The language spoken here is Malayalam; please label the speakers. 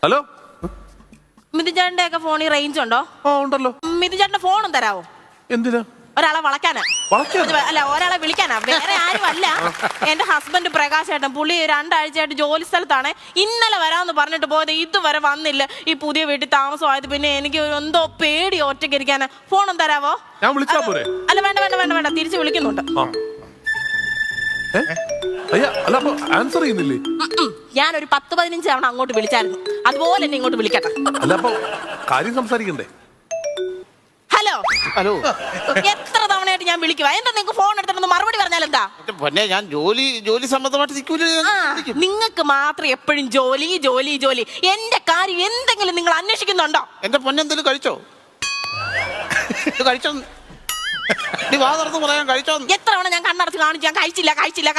Speaker 1: ഹലോ,
Speaker 2: മിഥുചേട്ടന്റെ ഒക്കെ ഫോണിൽ റേഞ്ച് ഉണ്ടോ?
Speaker 1: ആ ഉണ്ടല്ലോ.
Speaker 2: മിഥുചേട്ടന്റെ ഫോണും തരാവോ?
Speaker 1: എന്തിനാ?
Speaker 2: ഒരാളെ വളയ്ക്കാനാ. അല്ല, ഒരാളെ വിളിക്കാനാ, വേറെ ആരും അല്ല. എന്റെ ഹസ്ബൻഡ് പ്രകാശ് ഏട്ടൻ, പുള്ളി 2 ആഴ്ചയായിട്ട് ജോലി സ്ഥലത്താണ്. ഇന്നലെ വരാമെന്ന് പറഞ്ഞിട്ട് പോയത് ഇതുവരെ വന്നില്ല. ഈ പുതിയ വീട്ടിൽ താമസമായത് പിന്നെ എനിക്ക് എന്തോ പേടി ഒറ്റയ്ക്ക് ഇരിക്കാനാ. ഫോണും തരാവോ?
Speaker 1: ഞാൻ വിളിച്ചാ പോരെ?
Speaker 2: അല്ല, വേണ്ട, തിരിച്ചു വിളിക്കുന്നുണ്ട്.
Speaker 1: അല്ല, അപ്പൊ ആൻസർ ചെയ്യുന്നില്ലേ?
Speaker 2: ഞാനൊരു 10-15 തവണ അങ്ങോട്ട് വിളിച്ചായിരുന്നു. അതുപോലെ എന്നെ ഇങ്ങോട്ട് വിളിക്കട്ടെ.
Speaker 1: അല്ല, അപ്പൊ കാര്യം സംസാരിക്കണ്ടേ?
Speaker 2: ഹലോ
Speaker 3: ഹലോ,
Speaker 2: എത്ര തവണയായിട്ട് ഞാൻ വിളിക്കുക? എന്താ നിങ്ങൾക്ക് ഫോൺ എടുത്തിട്ട് മറുപടി പറഞ്ഞാൽ എന്താ?
Speaker 3: പിന്നെ ഞാൻ ജോലി സംബന്ധമായിട്ട് നിൽക്കൂല.
Speaker 2: നിങ്ങൾക്ക് മാത്രം എപ്പോഴും ജോലി. എന്റെ കാര്യം എന്തെങ്കിലും നിങ്ങൾ അന്വേഷിക്കുന്നുണ്ടോ?
Speaker 3: എന്റെ പൊന്നെന്തെങ്കിലും കഴിച്ചോ? കഴിച്ചോ? നീ വാ തുറന്ന് പറയാൻ കഴിച്ചോ?
Speaker 2: എത്ര തവണ ഞാൻ കണ്ണടച്ച് കാണിച്ചു, ഞാൻ കഴിച്ചില്ല.